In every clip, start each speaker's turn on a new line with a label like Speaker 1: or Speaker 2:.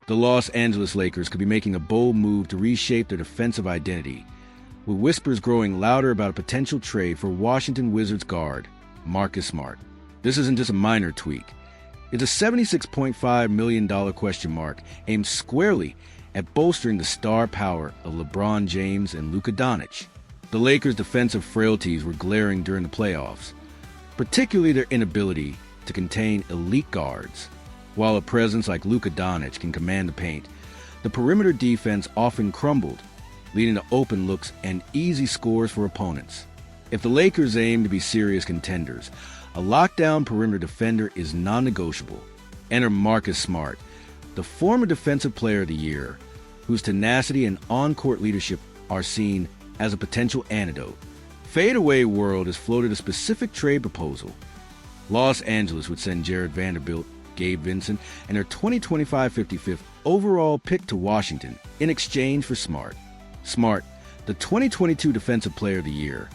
Speaker 1: The Los Angeles Lakers could be making a bold move to reshape their defensive identity, with whispers growing louder about a potential trade for Washington Wizards guard Marcus Smart. This isn't just a minor tweak. It's a $76.5 million question mark aimed squarely at bolstering the star power of LeBron James and Luka Dončić. The Lakers' defensive frailties were glaring during the playoffs, particularly their inability to contain elite guards. While a presence like Luka Dončić can command the paint, the perimeter defense often crumbled, leading to open looks and easy scores for opponents. If the Lakers aim to be serious contenders, a lockdown perimeter defender is non-negotiable. Enter Marcus Smart, the former Defensive Player of the Year, whose tenacity and on-court leadership are seen as a potential antidote. Fadeaway World has floated a specific trade proposal. Los Angeles would send Jared Vanderbilt, Gabe Vincent, and their 2025 55th overall pick to Washington in exchange for Smart. Smart, the 2022 Defensive Player of the Year,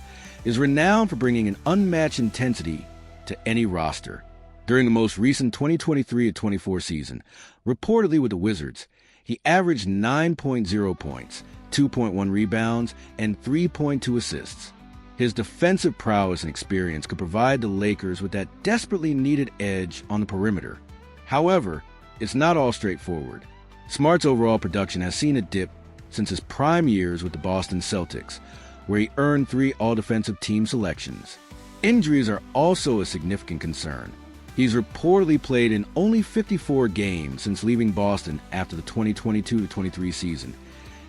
Speaker 1: is renowned for bringing an unmatched intensity to any roster. During the most recent 2023-24 season, reportedly with the Wizards, he averaged 9.0 points, 2.1 rebounds, and 3.2 assists. His defensive prowess and experience could provide the Lakers with that desperately needed edge on the perimeter. However, it's not all straightforward. Smart's overall production has seen a dip since his prime years with the Boston Celtics, where he earned 3 All-Defensive Team selections. Injuries are also a significant concern. He's reportedly played in only 54 games since leaving Boston after the 2022-23 season,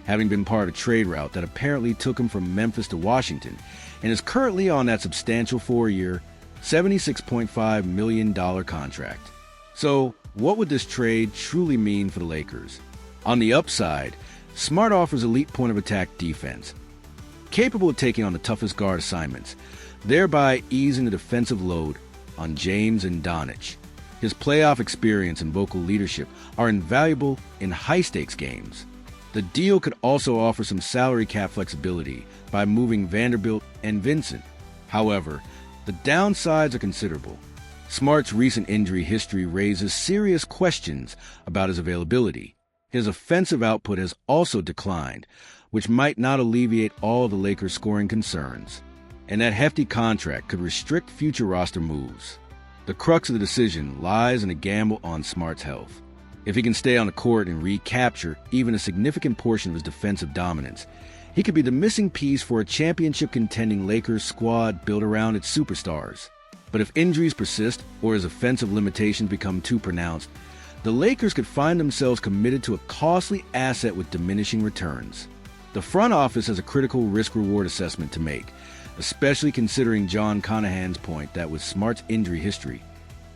Speaker 1: having been part of a trade route that apparently took him from Memphis to Washington, and is currently on that substantial 4-year, $76.5 million contract. So, what would this trade truly mean for the Lakers? On the upside, Smart offers elite point-of-attack defense, capable of taking on the toughest guard assignments, thereby easing the defensive load on James and Dončić. His playoff experience and vocal leadership are invaluable in high-stakes games. The deal could also offer some salary cap flexibility by moving Vanderbilt and Vincent. However, the downsides are considerable. Smart's recent injury history raises serious questions about his availability. His offensive output has also declined, which might not alleviate all the Lakers' scoring concerns. And that hefty contract could restrict future roster moves. The crux of the decision lies in a gamble on Smart's health. If he can stay on the court and recapture even a significant portion of his defensive dominance, he could be the missing piece for a championship-contending Lakers squad built around its superstars. But if injuries persist or his offensive limitations become too pronounced, the Lakers could find themselves committed to a costly asset with diminishing returns. The front office has a critical risk-reward assessment to make, especially considering John Conahan's point that with Smart's injury history,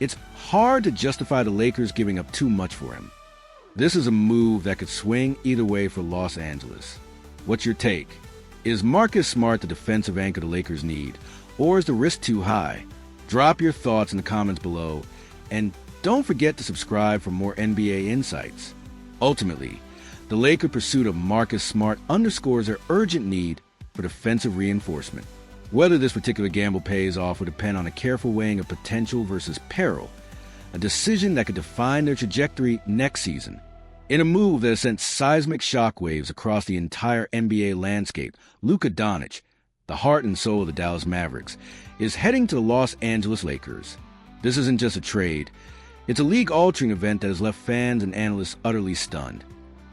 Speaker 1: it's hard to justify the Lakers giving up too much for him. This is a move that could swing either way for Los Angeles. What's your take? Is Marcus Smart the defensive anchor the Lakers need, or is the risk too high? Drop your thoughts in the comments below, and don't forget to subscribe for more NBA insights. Ultimately, the Lakers' pursuit of Marcus Smart underscores their urgent need for defensive reinforcement. Whether this particular gamble pays off will depend on a careful weighing of potential versus peril, a decision that could define their trajectory next season. In a move that has sent seismic shockwaves across the entire NBA landscape, Luka Dončić, the heart and soul of the Dallas Mavericks, is heading to the Los Angeles Lakers. This isn't just a trade. It's a league-altering event that has left fans and analysts utterly stunned.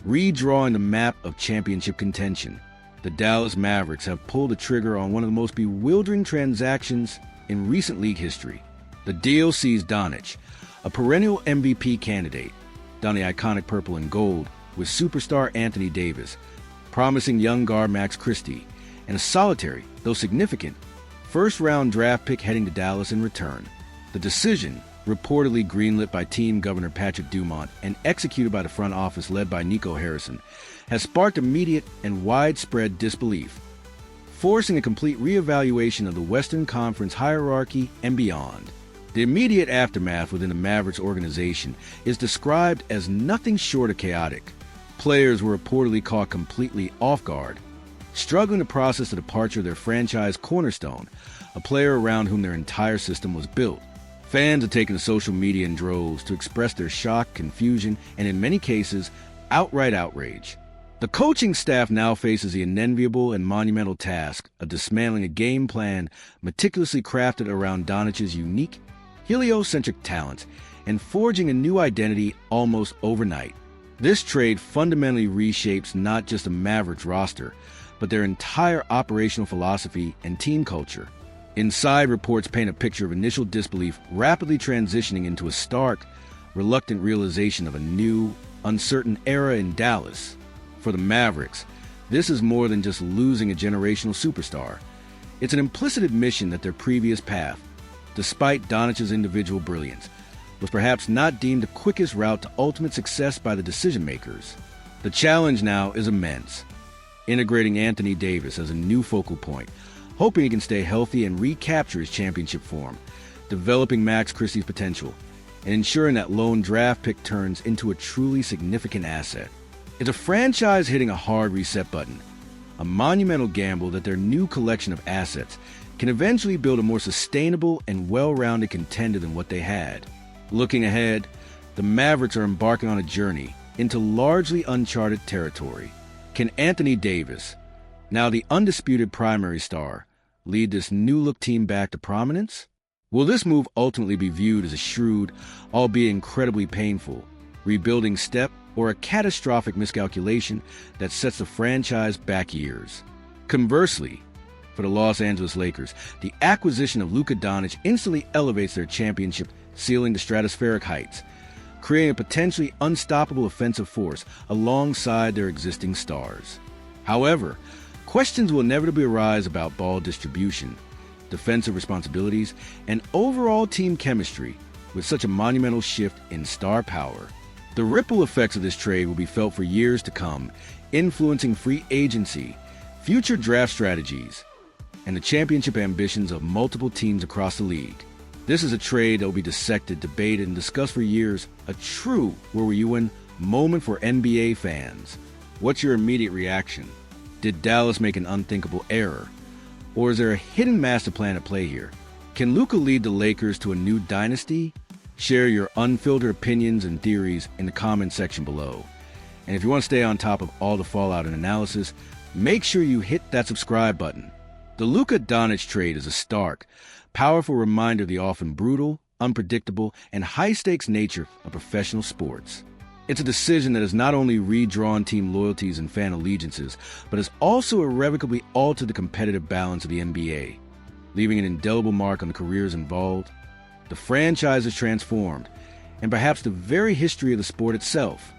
Speaker 1: Redrawing the map of championship contention, the Dallas Mavericks have pulled the trigger on one of the most bewildering transactions in recent league history. The deal sees Dončić, a perennial MVP candidate, don the iconic purple and gold with superstar Anthony Davis, promising young guard Max Christie, and a solitary, though significant, first-round draft pick heading to Dallas in return. The decision, reportedly greenlit by team governor Patrick Dumont and executed by the front office led by Nico Harrison, has sparked immediate and widespread disbelief, forcing a complete reevaluation of the Western Conference hierarchy and beyond. The immediate aftermath within the Mavericks organization is described as nothing short of chaotic. Players were reportedly caught completely off guard, struggling to process the departure of their franchise cornerstone, a player around whom their entire system was built. Fans are taking to social media in droves to express their shock, confusion, and in many cases, outright outrage. The coaching staff now faces the unenviable and monumental task of dismantling a game plan meticulously crafted around Doncic's unique, heliocentric talents and forging a new identity almost overnight. This trade fundamentally reshapes not just the Mavericks roster, but their entire operational philosophy and team culture. Inside reports paint a picture of initial disbelief rapidly transitioning into a stark, reluctant realization of a new, uncertain era in Dallas. For the Mavericks, this is more than just losing a generational superstar. It's an implicit admission that their previous path, despite Doncic's individual brilliance, was perhaps not deemed the quickest route to ultimate success by the decision-makers. The challenge now is immense, integrating Anthony Davis as a new focal point, hoping he can stay healthy and recapture his championship form, developing Max Christie's potential, and ensuring that lone draft pick turns into a truly significant asset. It's a franchise hitting a hard reset button, a monumental gamble that their new collection of assets can eventually build a more sustainable and well-rounded contender than what they had. Looking ahead, the Mavericks are embarking on a journey into largely uncharted territory. Can Anthony Davis, now the undisputed primary star, lead this new-look team back to prominence? Will this move ultimately be viewed as a shrewd, albeit incredibly painful, rebuilding step or a catastrophic miscalculation that sets the franchise back years? Conversely, for the Los Angeles Lakers, the acquisition of Luka Dončić instantly elevates their championship ceiling to stratospheric heights, creating a potentially unstoppable offensive force alongside their existing stars. However, questions will inevitably arise about ball distribution, defensive responsibilities, and overall team chemistry with such a monumental shift in star power. The ripple effects of this trade will be felt for years to come, influencing free agency, future draft strategies, and the championship ambitions of multiple teams across the league. This is a trade that will be dissected, debated, and discussed for years, a true "where were you when" moment for NBA fans. What's your immediate reaction? Did Dallas make an unthinkable error? Or is there a hidden master plan at play here? Can Luka lead the Lakers to a new dynasty? Share your unfiltered opinions and theories in the comment section below. And if you want to stay on top of all the fallout and analysis, make sure you hit that subscribe button. The Luka Dončić trade is a stark, powerful reminder of the often brutal, unpredictable, and high-stakes nature of professional sports. It's a decision that has not only redrawn team loyalties and fan allegiances, but has also irrevocably altered the competitive balance of the NBA, leaving an indelible mark on the careers involved. The franchise is transformed, and perhaps the very history of the sport itself.